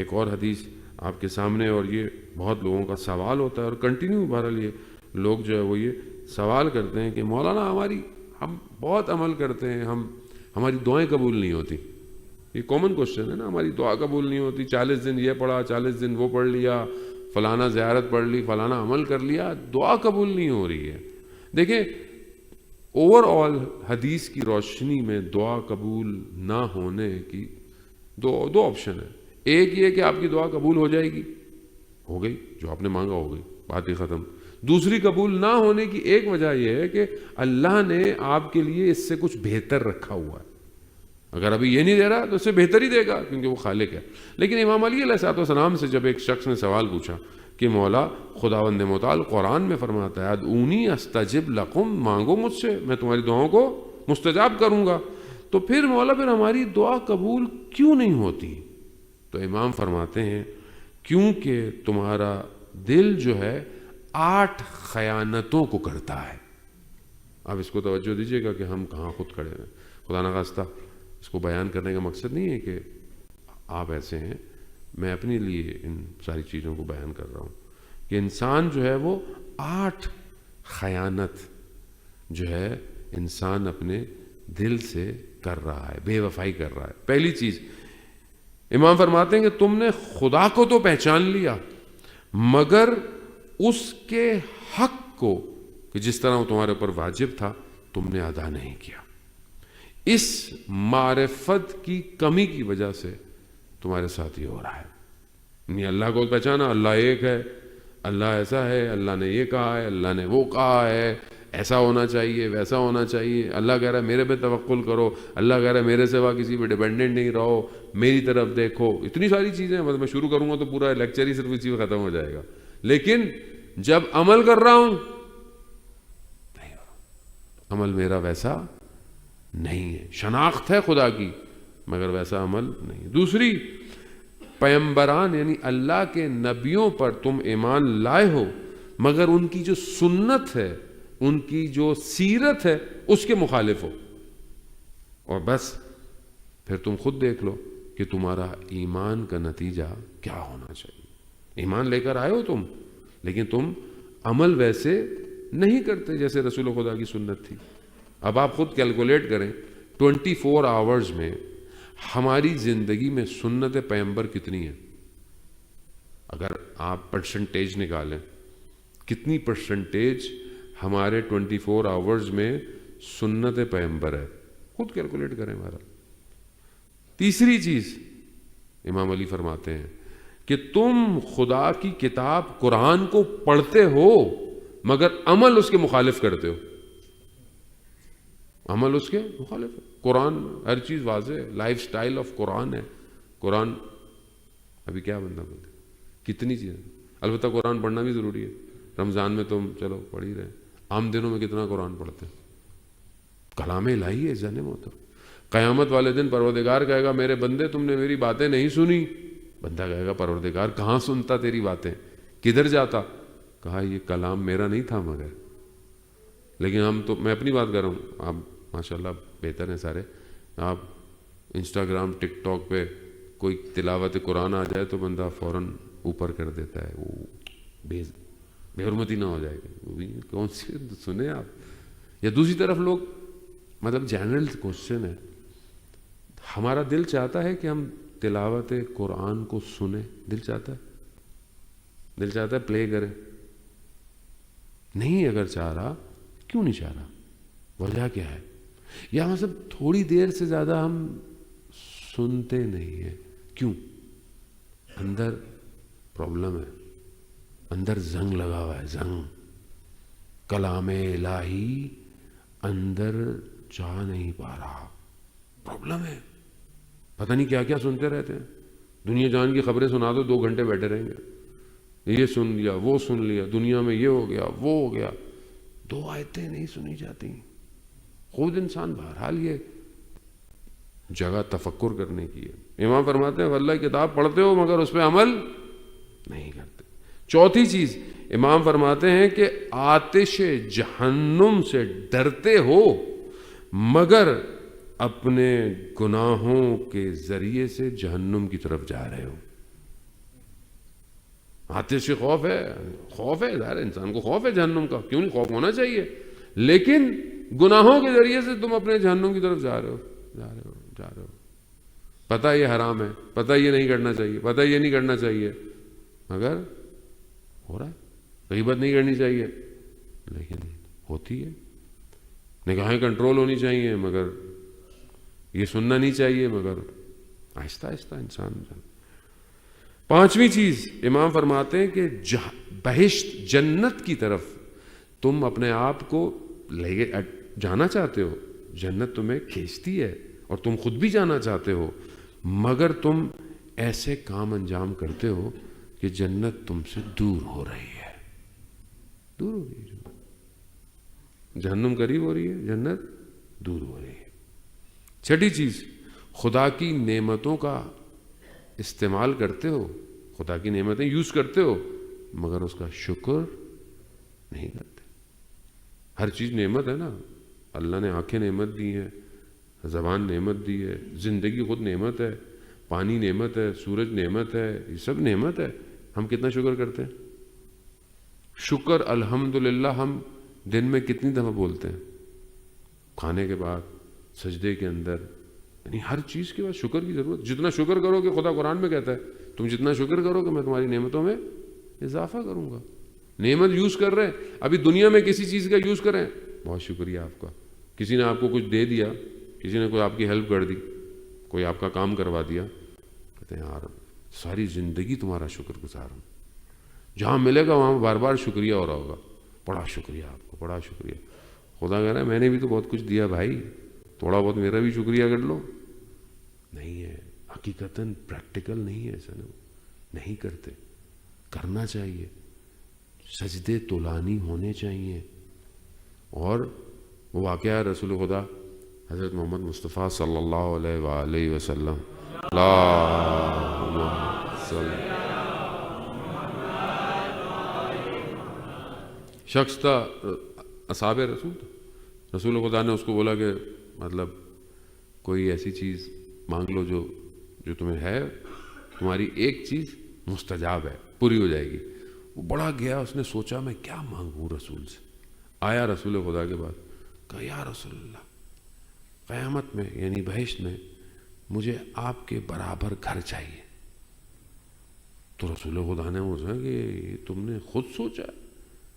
ایک اور حدیث آپ کے سامنے، اور یہ بہت لوگوں کا سوال ہوتا ہے اور کنٹینیو بہرحال یہ لوگ جو ہے وہ یہ سوال کرتے ہیں کہ مولانا ہم بہت عمل کرتے ہیں، ہماری دعائیں قبول نہیں ہوتی. یہ کامن کوشچن ہے نا، ہماری دعا قبول نہیں ہوتی. 40 دن یہ پڑھا، 40 دن وہ پڑھ لیا، فلانا زیارت پڑھ لی، فلانا عمل کر لیا، دعا قبول نہیں ہو رہی ہے. دیکھیں اوور آل حدیث کی روشنی میں دعا قبول نہ ہونے کی دو آپشن ہے. ایک یہ کہ آپ کی دعا قبول ہو جائے گی، ہو گئی، جو آپ نے مانگا ہو گئی، بات ہی ختم. دوسری قبول نہ ہونے کی ایک وجہ یہ ہے کہ اللہ نے آپ کے لیے اس سے کچھ بہتر رکھا ہوا ہے. اگر ابھی یہ نہیں دے رہا تو اس سے بہتر ہی دے گا، کیونکہ وہ خالق ہے. لیکن امام علی علیہ السلام سے جب ایک شخص نے سوال پوچھا کہ مولا خداوند متعال قرآن میں فرماتا ہے ادعونی استجب لکم، مانگو مجھ سے میں تمہاری دعاؤں کو مستجاب کروں گا، تو پھر مولا ہماری دعا قبول کیوں نہیں ہوتی؟ تو امام فرماتے ہیں کیونکہ تمہارا دل جو ہے 8 خیانتوں کو کرتا ہے. اب اس کو توجہ دیجیے گا کہ ہم کہاں خود کھڑے ہیں. خدا نخواستہ اس کو بیان کرنے کا مقصد نہیں ہے کہ آپ ایسے ہیں، میں اپنے لیے ان ساری چیزوں کو بیان کر رہا ہوں کہ انسان جو ہے وہ 8 خیانت جو ہے انسان اپنے دل سے کر رہا ہے، بے وفائی کر رہا ہے. پہلی چیز امام فرماتے ہیں کہ تم نے خدا کو تو پہچان لیا مگر اس کے حق کو کہ جس طرح وہ تمہارے اوپر واجب تھا تم نے ادا نہیں کیا. اس معرفت کی کمی کی وجہ سے تمہارے ساتھ یہ ہو رہا ہے. نہیں اللہ کو پہچانا، اللہ ایک ہے، اللہ ایسا ہے، اللہ نے یہ کہا ہے، اللہ نے وہ کہا ہے، ایسا ہونا چاہیے، ویسا ہونا چاہیے. اللہ کہہ رہا ہے میرے پہ توکل کرو، اللہ کہہ رہا ہے میرے سوا کسی پہ ڈیپینڈنٹ نہیں رہو، میری طرف دیکھو. اتنی ساری چیزیں، میں شروع کروں گا تو پورا لیکچر ہی صرف اسی میں ختم ہو جائے گا. لیکن جب عمل کر رہا ہوں عمل میرا ویسا نہیں ہے. شناخت ہے خدا کی مگر ویسا عمل نہیں. دوسری، پیغمبران یعنی اللہ کے نبیوں پر تم ایمان لائے ہو مگر ان کی جو سنت ہے، ان کی جو سیرت ہے اس کے مخالف ہو. اور بس پھر تم خود دیکھ لو کہ تمہارا ایمان کا نتیجہ کیا ہونا چاہیے. ایمان لے کر آئے ہو تم، لیکن تم عمل ویسے نہیں کرتے جیسے رسول خدا کی سنت تھی. اب آپ خود کیلکولیٹ کریں 24 آورز میں ہماری زندگی میں سنت پیغمبر کتنی ہے. اگر آپ پرسنٹیج نکالیں کتنی پرسنٹیج ہمارے 24 آورز میں سنت پیغمبر ہے، خود کیلکولیٹ کریں ہمارا. تیسری چیز امام علی فرماتے ہیں کہ تم خدا کی کتاب قرآن کو پڑھتے ہو مگر عمل اس کے مخالف کرتے ہو. عمل اس کے مخالف ہے. قرآن ہر چیز واضح ہے، لائف سٹائل آف قرآن ہے. قرآن ابھی کیا بندہ بولتے کتنی چیزیں. البتہ قرآن پڑھنا بھی ضروری ہے. رمضان میں تم چلو پڑھ ہی رہے، عام دنوں میں کتنا قرآن پڑھتے ہیں. کلام الہی ہے جانے محترم. قیامت والے دن پروردگار کہے گا میرے بندے تم نے میری باتیں نہیں سنی. بندہ کہے گا پروردگار کہاں سنتا تیری باتیں، کدھر جاتا؟ کہا یہ کلام میرا نہیں تھا مگر. لیکن ہم تو، میں اپنی بات کر رہا ہوں، آپ ماشاءاللہ بہتر ہیں سارے. آپ انسٹاگرام ٹک ٹاک پہ کوئی تلاوت قرآن آ جائے تو بندہ فوراً اوپر کر دیتا ہے، وہ بے حرمتی نہ ہو جائے گا. کون سی سنیں آپ؟ یا دوسری طرف لوگ مطلب جنرل کوشچن ہے، ہمارا دل چاہتا ہے کہ ہم تلاوت قرآن کو سنیں. دل چاہتا ہے پلے کریں. نہیں اگر چاہ رہا کیوں نہیں چاہ رہا؟ وجہ کیا ہے؟ یا مطلب تھوڑی دیر سے زیادہ ہم سنتے نہیں ہیں. کیوں؟ اندر پرابلم ہے، اندر زنگ لگا ہوا ہے. زنگ کلام الہی اندر جا نہیں پا رہا، پرابلم ہے. پتہ نہیں کیا کیا سنتے رہتے ہیں. دنیا جان کی خبریں سنا دو 2 گھنٹے بیٹھے رہیں گے. یہ سن لیا، وہ سن لیا، دنیا میں یہ ہو گیا، وہ ہو گیا. 2 آیتیں نہیں سنی جاتی. خود انسان بہرحال یہ جگہ تفکر کرنے کی ہے. امام فرماتے ہیں اللہ کی کتاب پڑھتے ہو مگر اس پہ عمل نہیں کرتے. چوتھی چیز امام فرماتے ہیں کہ آتش جہنم سے ڈرتے ہو مگر اپنے گناہوں کے ذریعے سے جہنم کی طرف جا رہے ہو. آتش خوف ہے ظاہر انسان کو خوف ہے جہنم کا، کیوں نہیں، خوف ہونا چاہیے، لیکن گناہوں کے ذریعے سے تم اپنے جہنم کی طرف جا رہے ہو، پتہ یہ حرام ہے، پتہ یہ نہیں کرنا چاہیے، پتہ یہ نہیں کرنا چاہیے، مگر ہو رہا ہے۔ غیبت نہیں کرنی چاہیے لیکن ہوتی ہے، نگاہیں کنٹرول ہونی چاہیے مگر یہ سننا نہیں چاہیے، مگر آہستہ آہستہ انسان۔ پانچویں چیز امام فرماتے ہیں کہ بہشت جنت کی طرف تم اپنے آپ کو لے جانا چاہتے ہو، جنت تمہیں کھینچتی ہے اور تم خود بھی جانا چاہتے ہو، مگر تم ایسے کام انجام کرتے ہو کہ جنت تم سے دور ہو رہی ہے، دور ہو رہی ہے، جہنم قریب ہو رہی ہے، جنت دور ہو رہی ہے۔ چھٹی چیز، خدا کی نعمتوں کا استعمال کرتے ہو، خدا کی نعمتیں یوز کرتے ہو مگر اس کا شکر نہیں کرتے۔ ہر چیز نعمت ہے نا، اللہ نے آنکھیں نعمت دی ہیں، زبان نعمت دی ہے، زندگی خود نعمت ہے، پانی نعمت ہے، سورج نعمت ہے، یہ سب نعمت ہے، ہم کتنا شکر کرتے ہیں؟ شکر الحمدللہ ہم دن میں کتنی دفعہ بولتے ہیں؟ کھانے کے بعد، سجدے کے اندر، یعنی ہر چیز کے بعد شکر کی ضرورت۔ جتنا شکر کرو کہ خدا قرآن میں کہتا ہے تم جتنا شکر کرو کہ میں تمہاری نعمتوں میں اضافہ کروں گا۔ نعمت یوز کر رہے ہیں، ابھی دنیا میں کسی چیز کا یوز کریں، بہت شکریہ آپ کا، کسی نے آپ کو کچھ دے دیا، کسی نے کوئی آپ کی ہیلپ کر دی، کوئی آپ کا کام کروا دیا، کہتے ہیں یار ساری زندگی تمہارا شکر گزار ہوں، جہاں ملے گا وہاں بار بار شکریہ ہو رہا ہوگا، بڑا شکریہ آپ کو، بڑا شکریہ۔ خدا کہہ رہا ہے میں نے بھی تو بہت کچھ دیا بھائی، تھوڑا بہت میرا بھی شکریہ کر لو۔ نہیں ہے، حقیقتاً پریکٹیکل نہیں ہے، ایسا نہیں کرتے، کرنا چاہیے، سجدے طولانی ہونے چاہیے۔ اور وہ واقعہ رسول خدا حضرت محمد مصطفیٰ صلی اللہ علیہ وآلہ وسلم، اللہم صلی، شخص تھا اصحاب رسول تھا، رسول خدا نے اس کو بولا کہ مطلب کوئی ایسی چیز مانگ لو جو تمہیں ہے، تمہاری ایک چیز مستجاب ہے، پوری ہو جائے گی۔ وہ بڑا گیا، اس نے سوچا میں کیا مانگوں رسول سے، آیا رسول خدا کے بعد، کہا یا رسول اللہ قیامت میں یعنی بہشت میں مجھے آپ کے برابر گھر چاہیے۔ تو رسول خدا نے پوچھا کہ تم نے خود سوچا؟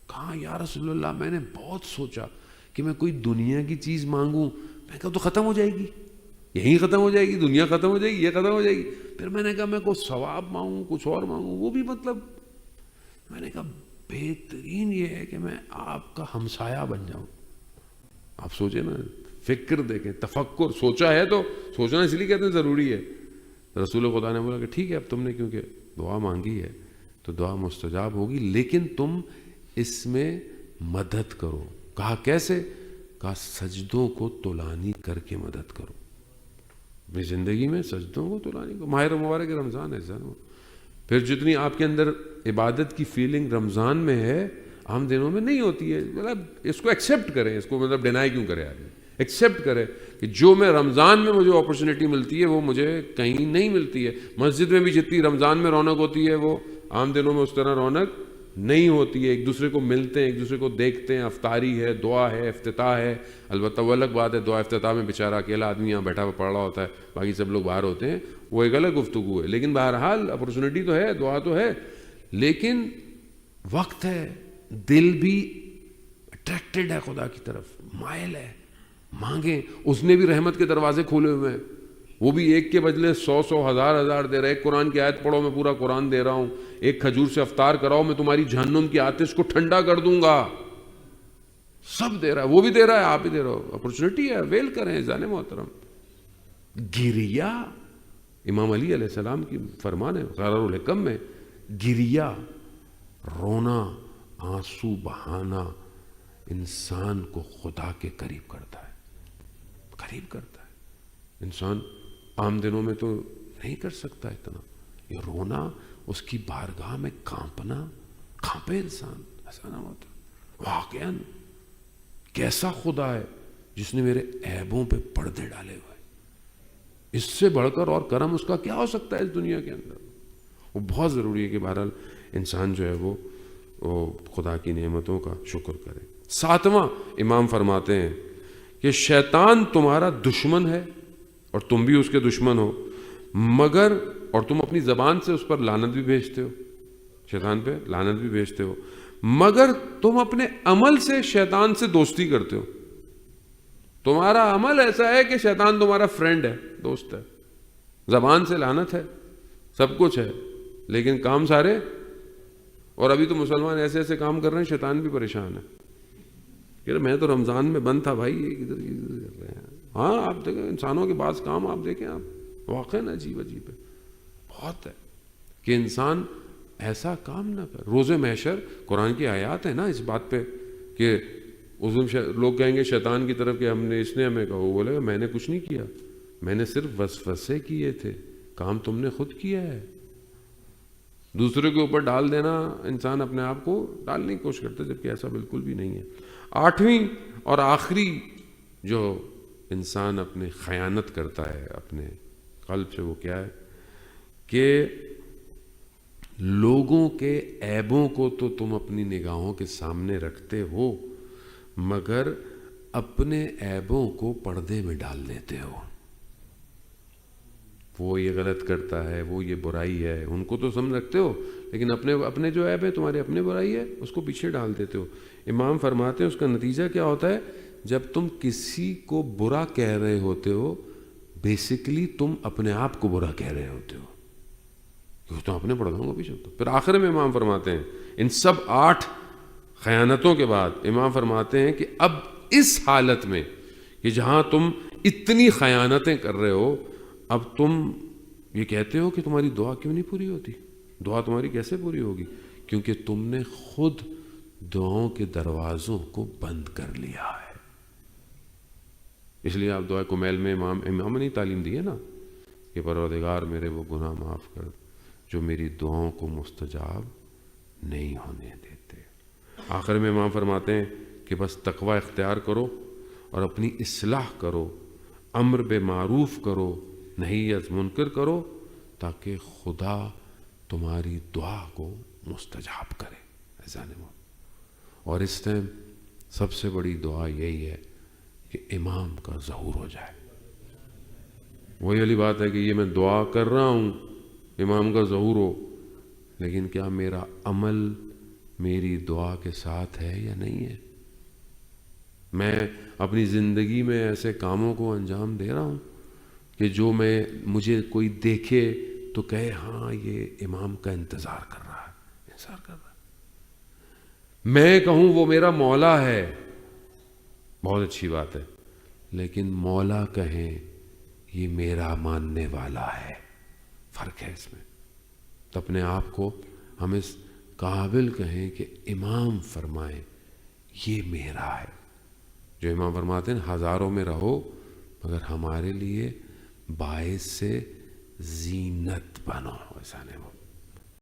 کہا یا رسول اللہ میں نے بہت سوچا کہ میں کوئی دنیا کی چیز مانگوں، میں کہا تو ختم ہو جائے گی، یہیں ختم ہو جائے گی، دنیا ختم ہو جائے گی، یہ ختم ہو جائے گی۔ پھر میں نے کہا میں کوئی ثواب مانگوں، کچھ اور مانگوں، وہ بھی مطلب میں نے کہا بہترین یہ ہے کہ میں آپ کا ہمسایہ بن جاؤں۔ آپ سوچیں نا، فکر دیکھیں، تفکر، سوچا ہے تو سوچنا اس لیے کہتے ہیں ضروری ہے۔ رسول خدا نے بولا کہ ٹھیک ہے، اب تم نے کیونکہ دعا مانگی ہے تو دعا مستجاب ہوگی، لیکن تم اس میں مدد کرو۔ کہا کیسے؟ کہا سجدوں کو طولانی کر کے مدد کرو، اپنی زندگی میں سجدوں کو طولانی کرو۔ ماہ مبارک رمضان ہے سنو، پھر جتنی آپ کے اندر عبادت کی فیلنگ رمضان میں ہے عام دنوں میں نہیں ہوتی ہے، مطلب اس کو ایکسیپٹ کریں، اس کو مطلب ڈینائی کیوں کرے آدمی، ایکسیپٹ کرے کہ جو میں رمضان میں مجھے اپرچونٹی ملتی ہے وہ مجھے کہیں نہیں ملتی ہے۔ مسجد میں بھی جتنی رمضان میں رونق ہوتی ہے وہ عام دنوں میں اس طرح رونق نہیں ہوتی ہے، ایک دوسرے کو ملتے ہیں، ایک دوسرے کو دیکھتے ہیں، افطاری ہے، دعا ہے، افتتاح ہے۔ البتہ وہ الگ بات ہے، دعا افتتاح میں بیچارہ اکیلا آدمی یہاں بیٹھا ہوا پڑھ رہا ہوتا ہے، باقی سب لوگ باہر ہوتے ہیں، وہ ایک الگ گفتگو ہے۔ لیکن بہرحال اپرچونٹی تو ہے، دعا تو ہے، لیکن وقت ہے، دل بھی اٹریکٹڈ ہے خدا کی طرف، مائل ہے، مانگیں۔ اس نے بھی رحمت کے دروازے کھولے ہوئے ہیں، وہ بھی ایک کے بدلے 100 ہزار دے رہا ہے۔ ایک قرآن کی آیت پڑھو میں پورا قرآن دے رہا ہوں، ایک کھجور سے افطار کراؤ میں تمہاری جہنم کی آتش کو ٹھنڈا کر دوں گا، سب دے رہا ہے، وہ بھی دے رہا ہے، آپ بھی دے رہے ہو، اپرچونٹی ہے، ویل کریں جانے محترم۔ گریا، امام علی علیہ السلام کی فرمان ہے غرار الحکم میں، گریا، رونا، آنسو بہانا انسان کو خدا کے قریب کرتا ہے، قریب کرتا ہے۔ انسان عام دنوں میں تو نہیں کر سکتا اتنا، یہ رونا، اس کی بارگاہ میں کانپنا، کانپے انسان، ایسا نہ ہوتا۔ واقعاً کیسا خدا ہے جس نے میرے عیبوں پہ پردے ڈالے ہوئے، اس سے بڑھ کر اور کرم اس کا کیا ہو سکتا ہے اس دنیا کے اندر۔ وہ بہت ضروری ہے کہ بہرحال انسان جو ہے وہ خدا کی نعمتوں کا شکر کرے۔ ساتواں، امام فرماتے ہیں کہ شیطان تمہارا دشمن ہے اور تم بھی اس کے دشمن ہو، مگر اور تم اپنی زبان سے اس پر لعنت بھی بھیجتے ہو، شیطان پہ لعنت بھی بھیجتے ہو، مگر تم اپنے عمل سے شیطان سے دوستی کرتے ہو۔ تمہارا عمل ایسا ہے کہ شیطان تمہارا فرینڈ ہے، دوست ہے، زبان سے لعنت ہے، سب کچھ ہے، لیکن کام سارے، اور ابھی تو مسلمان ایسے ایسے کام کر رہے ہیں، شیطان بھی پریشان ہے کہ میں تو رمضان میں بند تھا بھائی، یہ کدھر کر رہے ہیں۔ ہاں آپ دیکھیں انسانوں کے بعض کام آپ دیکھیں، آپ واقعی عجیب عجیب ہے، بہت ہے کہ انسان ایسا کام نہ کر۔ روز محشر قرآن کی آیات ہے نا اس بات پہ کہ اس دن لوگ کہیں گے شیطان کی طرف کہ اس نے ہمیں کہا، وہ بولے گا میں نے کچھ نہیں کیا، میں نے صرف وسوسے کیے تھے، کام تم نے خود کیا ہے۔ دوسرے کے اوپر ڈال دینا، انسان اپنے آپ کو ڈالنے کی کوشش کرتا ہے، جبکہ ایسا بالکل بھی نہیں ہے۔ آٹھویں اور آخری جو انسان اپنے خیانت کرتا ہے اپنے قلب سے، وہ کیا ہے کہ لوگوں کے عیبوں کو تو تم اپنی نگاہوں کے سامنے رکھتے ہو، مگر اپنے عیبوں کو پردے میں ڈال دیتے ہو۔ وہ یہ غلط کرتا ہے، وہ یہ برائی ہے، ان کو تو سمجھ رکھتے ہو، لیکن اپنے جو عیب ہے، تمہارے اپنے برائی ہے، اس کو پیچھے ڈال دیتے ہو۔ امام فرماتے ہیں اس کا نتیجہ کیا ہوتا ہے؟ جب تم کسی کو برا کہہ رہے ہوتے ہو، بیسیکلی تم اپنے آپ کو برا کہہ رہے ہوتے ہو، کیونکہ تم اپنے پردوں کو پیچھے ہوتے ہو۔ پھر آخر میں امام فرماتے ہیں ان سب 8 خیانتوں کے بعد امام فرماتے ہیں کہ اب اس حالت میں کہ جہاں تم اتنی خیانتیں کر رہے ہو، اب تم یہ کہتے ہو کہ تمہاری دعا کیوں نہیں پوری ہوتی؟ دعا تمہاری کیسے پوری ہوگی؟ کیونکہ تم نے خود دعاؤں کے دروازوں کو بند کر لیا ہے۔ اس لیے آپ دعا کمیل میں امام نے تعلیم دی ہے نا کہ پروردگار میرے وہ گناہ معاف کر جو میری دعاؤں کو مستجاب نہیں ہونے دیتے۔ آخر میں امام فرماتے ہیں کہ بس تقوی اختیار کرو اور اپنی اصلاح کرو، امر بالمعروف کرو، نہی از منکر کرو، تاکہ خدا تمہاری دعا کو مستجاب کرے۔ اور اس ٹائم سب سے بڑی دعا یہی ہے کہ امام کا ظہور ہو جائے۔ وہی والی بات ہے کہ یہ میں دعا کر رہا ہوں امام کا ظہور ہو، لیکن کیا میرا عمل میری دعا کے ساتھ ہے یا نہیں ہے؟ میں اپنی زندگی میں ایسے کاموں کو انجام دے رہا ہوں کہ جو مجھے کوئی دیکھے تو کہے ہاں یہ امام کا انتظار کر رہا ہے، میں کہوں وہ میرا مولا ہے، بہت اچھی بات ہے، لیکن مولا کہیں یہ میرا ماننے والا ہے، فرق ہے اس میں۔ تو اپنے آپ کو ہم اس قابل کہیں کہ امام فرمائیں یہ میرا ہے۔ جو امام فرماتے ہیں ہزاروں میں رہو مگر ہمارے لیے باعث سے زینت بنو، ایسا نہیں وہ